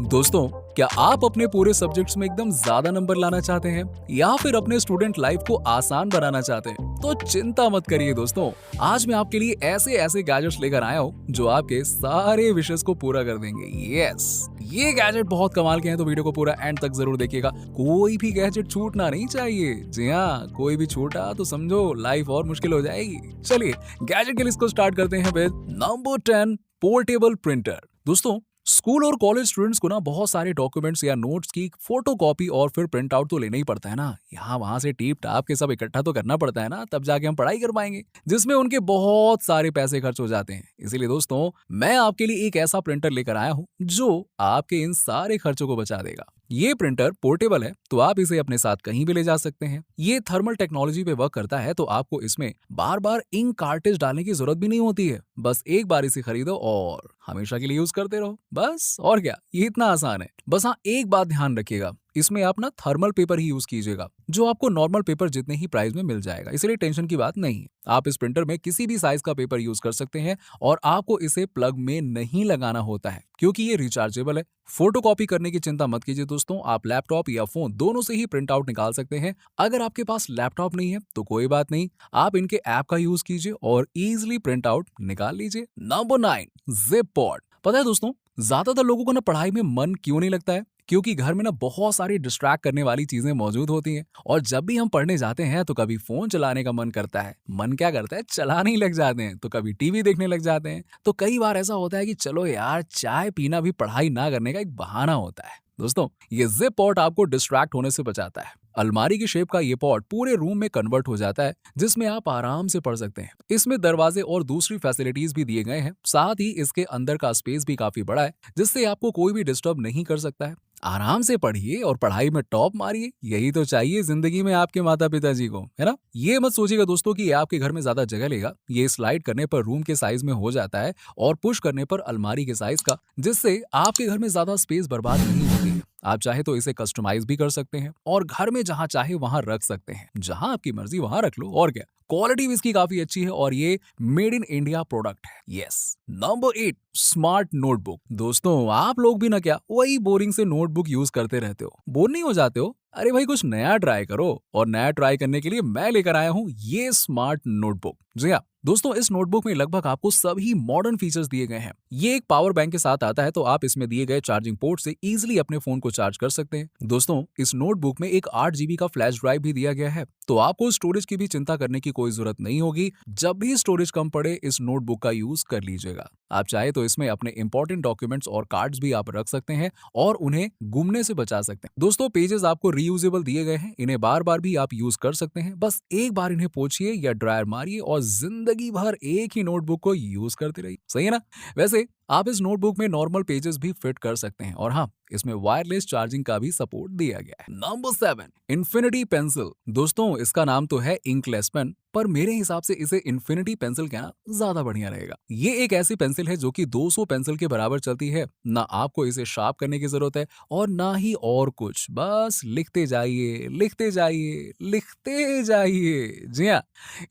दोस्तों, क्या आप अपने पूरे सब्जेक्ट्स में एकदम ज्यादा नंबर लाना चाहते हैं या फिर अपने स्टूडेंट लाइफ को आसान बनाना चाहते हैं? तो चिंता मत करिए दोस्तों, आज मैं आपके लिए ऐसे ऐसे गैजेट्स लेकर आया हूँ जो आपके सारे विशेष को पूरा कर देंगे। यस, ये गैजेट बहुत कमाल के हैं, तो वीडियो को पूरा एंड तक जरूर देखिएगा। कोई भी गैजेट छूटना नहीं चाहिए। जी हाँ, कोई भी छूटा तो समझो लाइफ और मुश्किल हो जाएगी। चलिए गैजेट की लिस्ट को स्टार्ट करते हैं विद नंबर 10, पोर्टेबल प्रिंटर। दोस्तों, स्कूल और कॉलेज स्टूडेंट्स को ना बहुत सारे डॉक्यूमेंट्स या नोट्स की फोटो कॉपी और फिर प्रिंट आउट तो लेना ही पड़ता है ना। यहाँ वहां से टीप टाप के सब इकट्ठा तो करना पड़ता है ना, तब जाके हम पढ़ाई कर पाएंगे, जिसमें उनके बहुत सारे पैसे खर्च हो जाते हैं। इसीलिए दोस्तों, मैं आपके लिए एक ऐसा प्रिंटर लेकर आया हूँ जो आपके इन सारे खर्चों को बचा देगा। ये प्रिंटर पोर्टेबल है, तो आप इसे अपने साथ कहीं भी ले जा सकते हैं। ये थर्मल टेक्नोलॉजी पे वर्क करता है, तो आपको इसमें बार बार इंक कार्ट्रिज डालने की जरूरत भी नहीं होती है। बस एक बार इसे खरीदो और हमेशा के लिए यूज करते रहो, बस। और क्या, ये इतना आसान है। बस हाँ, एक बात ध्यान रखिएगा, इसमें आप ना थर्मल पेपर ही यूज कीजिएगा, जो आपको नॉर्मल पेपर जितने ही प्राइस में मिल जाएगा, इसलिए टेंशन की बात नहीं है। आप इस प्रिंटर में किसी भी साइज का पेपर यूज कर सकते हैं और आपको इसे प्लग में नहीं लगाना होता है, क्योंकि ये रिचार्जेबल है। फोटो कॉपी करने की चिंता मत कीजिए दोस्तों, आप लैपटॉप या फोन दोनों से ही प्रिंट आउट निकाल सकते हैं। अगर आपके पास लैपटॉप नहीं है तो कोई बात नहीं, आप इनके ऐप का यूज कीजिए और इजीली प्रिंट आउट निकाल लीजिए। Number 9, zip pod. पता है दोस्तों, ज्यादातर लोगों को ना पढ़ाई में मन क्यों नहीं लगता है? क्योंकि घर में ना बहुत सारी डिस्ट्रैक्ट करने वाली चीजें मौजूद होती हैं, और जब भी हम पढ़ने जाते हैं तो कभी फोन चलाने का मन करता है, मन क्या करता है, चलाने ही लग जाते हैं, तो कभी टीवी देखने लग जाते हैं। तो कई बार ऐसा होता है कि चलो यार, चाय पीना भी पढ़ाई ना करने का एक बहाना होता है। दोस्तों, ये जिप पॉट आपको डिस्ट्रैक्ट होने से बचाता है। अलमारी की शेप का ये पॉट पूरे रूम में कन्वर्ट हो जाता है, जिसमें आप आराम से पढ़ सकते हैं। इसमें दरवाजे और दूसरी फैसिलिटीज भी दिए गए हैं, साथ ही इसके अंदर का स्पेस भी काफी बड़ा है, जिससे आपको कोई भी डिस्टर्ब नहीं कर सकता है। आराम से पढ़िए और पढ़ाई में टॉप मारिए, यही तो चाहिए जिंदगी में आपके माता पिताजी को, है ना? ये मत सोचिएगा दोस्तों कि ये आपके घर में ज्यादा जगह लेगा। ये स्लाइड करने पर रूम के साइज में हो जाता है और पुश करने पर अलमारी के साइज का, जिससे आपके घर में ज्यादा स्पेस बर्बाद नहीं होती है। आप चाहे तो इसे कस्टमाइज भी कर सकते हैं और घर में जहां चाहे वहां रख सकते हैं, जहां आपकी मर्जी वहां रख लो। और क्या, क्वालिटी भी इसकी काफी अच्छी है और ये मेड इन इंडिया प्रोडक्ट है। यस। Number 8, smart notebook. दोस्तों, आप लोग भी ना क्या वही बोरिंग से नोटबुक यूज करते रहते हो, बोर नहीं हो जाते हो? अरे भाई, कुछ नया ट्राई करो। और नया ट्राई करने के लिए मैं लेकर आया हूँ ये स्मार्ट नोटबुक। जी हाँ दोस्तों, इस नोटबुक में लगभग आपको सभी मॉडर्न फीचर्स दिए गए हैं। ये एक पावर बैंक के साथ आता है, तो आप इसमें दिए गए चार्जिंग पोर्ट से इजीली अपने फोन को चार्ज कर सकते हैं। दोस्तों, इस नोटबुक में एक 8 GB का फ्लैश ड्राइव भी दिया गया है, तो आपको स्टोरेज की भी चिंता करने की कोई जरूरत नहीं होगी। जब भी स्टोरेज कम पड़े, इस नोटबुक का यूज कर लीजिएगा। आप चाहे तो इसमें अपने इंपॉर्टेंट डॉक्यूमेंट्स और कार्ड्स भी आप रख सकते हैं और उन्हें गुमने से बचा सकते हैं। दोस्तों, पेजेस आपको रीयूजेबल दिए गए हैं, इन्हें बार बार भी आप यूज कर सकते हैं। बस एक बार इन्हें पोंछिए या ड्रायर मारिए और जिंदगी भर एक ही नोटबुक को यूज करते रहिए। सही है ना? वैसे आप इस नोटबुक में नॉर्मल पेजेस भी फिट कर सकते हैं, और हाँ, इसमें वायरलेस चार्जिंग का भी सपोर्ट दिया गया है। Number 7, infinity pencil. दोस्तों, इसका नाम तो है इंकलेस पेन, पर मेरे हिसाब से इसे इन्फिनिटी पेंसिल कहना ज्यादा बढ़िया रहेगा। ये एक ऐसी पेंसिल है जो कि 200 पेंसिल के बराबर चलती है। ना आपको इसे शार्प करने की जरूरत है और ना ही और कुछ, बस लिखते जाइए, लिखते जाइए, लिखते जाइए। जी हाँ,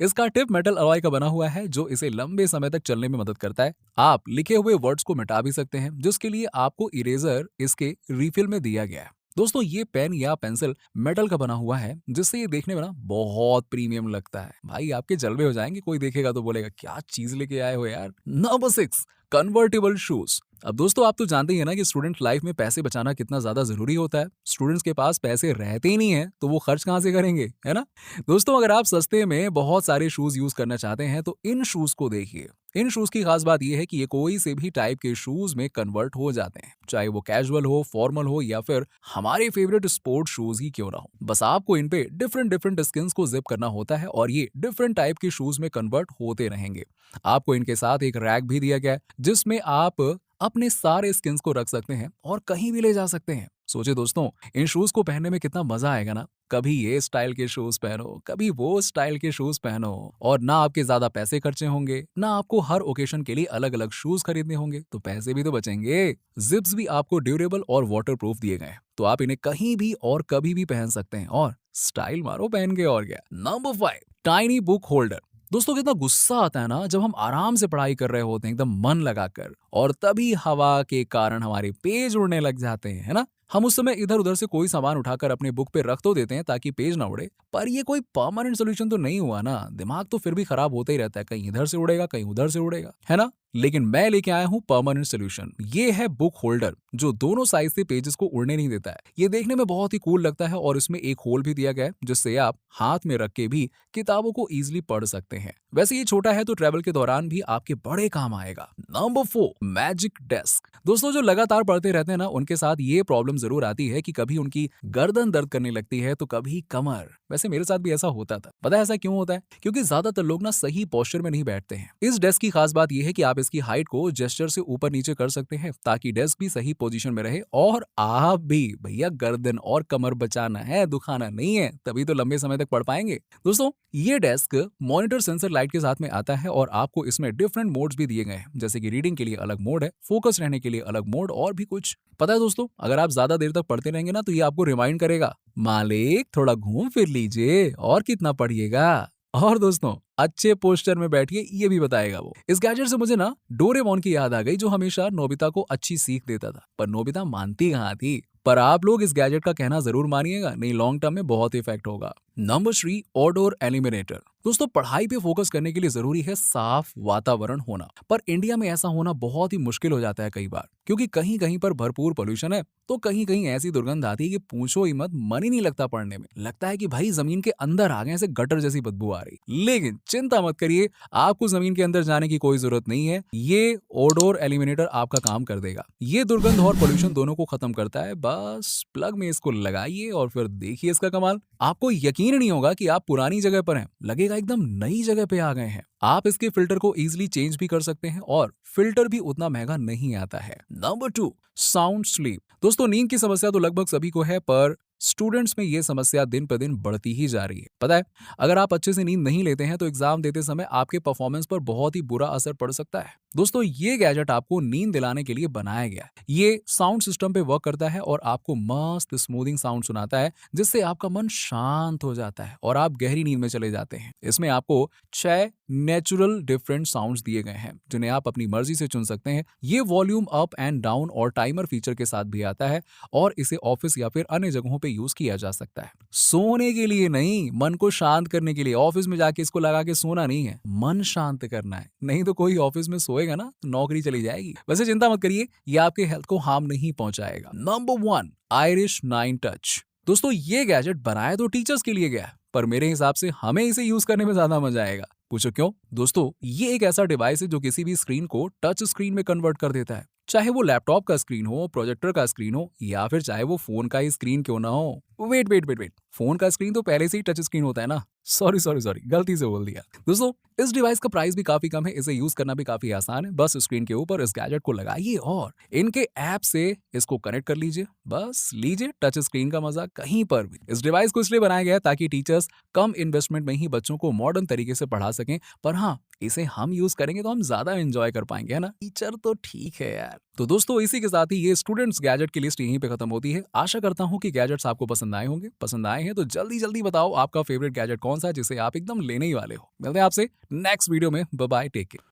इसका टिप मेटल अलॉय का बना हुआ है, जो इसे लंबे समय तक चलने में मदद करता है। आप लिखे हुए वर्ड्स को मिटा भी सकते हैं, जिसके लिए आपको इरेजर इसके रिफिल में दिया गया है। दोस्तों, ये पेन या पेंसिल मेटल का बना हुआ है, जिससे ये देखने में ना बहुत प्रीमियम लगता है। भाई, आपके जलवे हो जाएंगे, कोई देखेगा तो बोलेगा क्या चीज लेके आए हो यार। Number 6, convertible shoes. अब दोस्तों, आप तो जानते ही है ना कि स्टूडेंट लाइफ में पैसे बचाना कितना ज्यादा जरूरी होता है। स्टूडेंट्स के पास पैसे रहते ही नहीं है, तो वो खर्च कहाँ से करेंगे, है ना? दोस्तों, अगर आप सस्ते में बहुत सारे शूज यूज करना चाहते हैं तो इन शूज को देखिए। इन शूज की खास बात यह है कि ये कोई से भी टाइप के शूज में कन्वर्ट हो जाते हैं, चाहे वो कैजुअल हो, फॉर्मल हो या फिर हमारे फेवरेट स्पोर्ट शूज ही क्यों ना हो। बस आपको इन पे डिफरेंट डिफरेंट स्किन्स को जिप करना होता है और ये डिफरेंट टाइप के शूज में कन्वर्ट होते रहेंगे। आपको इनके साथ एक रैक भी दिया गया है, जिसमें आप अपने सारे स्किन्स को रख सकते हैं और कहीं भी ले जा सकते हैं। सोचिए दोस्तों, इन शूज को पहनने में कितना मजा आएगा ना। कभी ये स्टाइल के शूज पहनो, कभी वो स्टाइल के शूज पहनो, और ना आपके ज्यादा पैसे खर्चे होंगे, ना आपको हर ओकेशन के लिए अलग अलग शूज खरीदने होंगे, तो पैसे भी तो बचेंगे। जिप्स भी आपको ड्यूरेबल और वाटरप्रूफ दिए गए हैं, तो आप इन्हें कहीं भी और कभी भी पहन सकते हैं और स्टाइल मारो पहन के, और क्या। Number 5, tiny book holder. दोस्तों, कितना गुस्सा आता है ना जब हम आराम से पढ़ाई कर रहे होते हैं एकदम मन लगाकर, और तभी हवा के कारण हमारे पेज उड़ने लग जाते हैं, है ना। हम उस समय इधर उधर से कोई सामान उठाकर अपने बुक पे रख तो देते हैं ताकि पेज ना उड़े, पर ये कोई परमानेंट सोल्यूशन तो नहीं हुआ ना। दिमाग तो फिर भी खराब होता ही रहता है, कहीं इधर से उड़ेगा कहीं उधर से उड़ेगा, है ना। लेकिन मैं लेके आया हूँ परमानेंट सोल्यूशन। ये है बुक होल्डर, जो दोनों साइड से पेजेस को उड़ने नहीं देता है। ये देखने में बहुत ही कूल लगता है और इसमें एक होल भी दिया गया है जिससे आप हाथ में रख के भी किताबों को इजीली पढ़ सकते हैं। वैसे ये छोटा है तो ट्रैवल के दौरान भी आपके बड़े काम आएगा। Number 4, magic desk. दोस्तों जो लगातार पढ़ते रहते हैं ना, उनके साथ ये प्रॉब्लम जरूर आती है कि कभी उनकी गर्दन दर्द करने लगती है तो कभी कमर। वैसे मेरे साथ भी ऐसा होता था। पता है ऐसा क्यों होता है? क्योंकि ज्यादातर लोग ना सही पोस्चर में नहीं बैठते हैं। इस डेस्क की खास बात यह है कि आप इसकी हाइट को जेस्चर से ऊपर नीचे कर सकते हैं ताकि डेस्क भी सही पोजीशन में रहे और आप भी। भैया गर्दन और कमर बचाना है, दुखाना नहीं है, तभी तो लंबे समय तक पढ़ पाएंगे। दोस्तों ये डेस्क मॉनिटर सेंसर लाइट के साथ में आता है और आपको इसमें डिफरेंट मोड्स भी दिए गए हैं, जैसे कि रीडिंग के लिए अलग मोड है, फोकस रहने के लिए अलग मोड और भी कुछ। पता है दोस्तों, अगर आप ज्यादा देर तक पढ़ते रहेंगे ना तो ये आपको रिमाइंड करेगा, मालिक थोड़ा घूम फिर लीजिए और कितना पढ़िएगा। और दोस्तों अच्छे पोस्टर में बैठिए, ये भी बताएगा वो। इस गैजेट से मुझे ना डोरेमोन की याद आ गई, जो हमेशा नोबिता को अच्छी सीख देता था, पर नोबिता मानती कहाँ थी। पर आप लोग इस गैजेट का कहना जरूर मानिएगा, नहीं लॉन्ग टर्म में बहुत इफेक्ट होगा। Number 3, odour eliminator. दोस्तों पढ़ाई पे फोकस करने के लिए जरूरी है साफ वातावरण होना, पर इंडिया में ऐसा होना बहुत ही मुश्किल हो जाता है कई बार, क्योंकि कहीं कहीं पर भरपूर पोल्यूशन है तो कहीं कहीं ऐसी दुर्गंध आती है कि पूछो ही मत, मन ही नहीं लगता पढ़ने में। लगता है कि भाई जमीन के अंदर आ गए, ऐसे गटर जैसी बदबू आ रही। लेकिन चिंता मत करिए, आपको जमीन के अंदर जाने की कोई जरूरत नहीं है। ये ओडोर एलिमिनेटर आपका काम कर देगा। ये दुर्गंध और पोल्यूशन दोनों को खत्म करता है। बस प्लग में इसको लगाइए और फिर देखिए इसका कमाल। आपको यकीन नहीं होगा कि आप पुरानी जगह पर हैं, लगेगा एकदम नई जगह पे आ गए हैं। आप इसके फिल्टर को इजीली चेंज भी कर सकते हैं और फिल्टर भी उतना महंगा नहीं आता है। Number 2, sound sleep. दोस्तों नींद की समस्या तो लगभग सभी को है, पर स्टूडेंट्स में ये समस्या दिन पर दिन बढ़ती ही जा रही है। पता है, अगर आप अच्छे से नींद नहीं लेते हैं तो एग्जाम देते समय आपके परफॉर्मेंस पर बहुत ही बुरा असर पड़ सकता है। दोस्तों ये गैजेट आपको नींद दिलाने के लिए बनाया गया है। ये साउंड सिस्टम पे वर्क करता है और आपको मस्त स्मूथिंग साउंड सुनाता है, जिससे आपका मन शांत हो जाता है और आप गहरी नींद में चले जाते हैं। इसमें आपको 6 नेचुरल डिफरेंट साउंड्स दिए गए हैं, जिन्हें आप अपनी मर्जी से चुन सकते हैं। ये वॉल्यूम अप एंड डाउन और टाइमर फीचर के साथ भी आता है और इसे ऑफिस या फिर अन्य जगहों पे यूज किया जा सकता है। सोने के लिए नहीं, मन को शांत करने के लिए। ऑफिस में जाके इसको लगा के सोना नहीं है, मन शांत करना है। नहीं तो कोई ऑफिस में सोएगा ना तो नौकरी चली जाएगी। वैसे चिंता मत करिए, ये आपके हेल्थ को हार्म नहीं पहुंचाएगा। Number 1, Irish 9 touch. दोस्तों ये गैजेट बनाया तो टीचर्स के लिए गया है, पर मेरे हिसाब से हमें इसे यूज करने में ज्यादा मजा आएगा। पूछो क्यों? दोस्तों ये एक ऐसा डिवाइस है जो किसी भी स्क्रीन को टच स्क्रीन में कन्वर्ट कर देता है, चाहे वो लैपटॉप का स्क्रीन हो, प्रोजेक्टर का स्क्रीन हो, या फिर चाहे वो फोन का ही स्क्रीन क्यों ना हो। Wait wait wait wait, phone का स्क्रीन तो पहले से ही टच स्क्रीन होता है ना। सॉरी सॉरी सॉरी, गलती से बोल दिया। दोस्तों इस डिवाइस का प्राइस भी काफी कम है, इसे यूज करना भी काफी आसान है। बस स्क्रीन के ऊपर इस गैजेट को लगाइए और इनके ऐप से इसको कनेक्ट कर लीजिए। बस लीजिए टच स्क्रीन का मजा कहीं पर भी। इस डिवाइस को इसलिए बनाया गया है ताकि टीचर्स कम इन्वेस्टमेंट में ही बच्चों को मॉडर्न तरीके से पढ़ा सकें, पर हाँ इसे हम यूज करेंगे तो हम ज्यादा एंजॉय कर पाएंगे, है ना। टीचर तो ठीक है यार। तो दोस्तों इसी के साथ ही ये स्टूडेंट्स गैजेट की लिस्ट यहीं पे खत्म होती है। आशा करता हूँ कि गैजेट्स आपको पसंद आए होंगे। पसंद आए हैं तो जल्दी जल्दी बताओ आपका फेवरेट गैजेट कौन सा है जिसे आप एकदम लेने ही वाले हो। मिलते हैं आपसे नेक्स्ट वीडियो में। Bye bye, take care.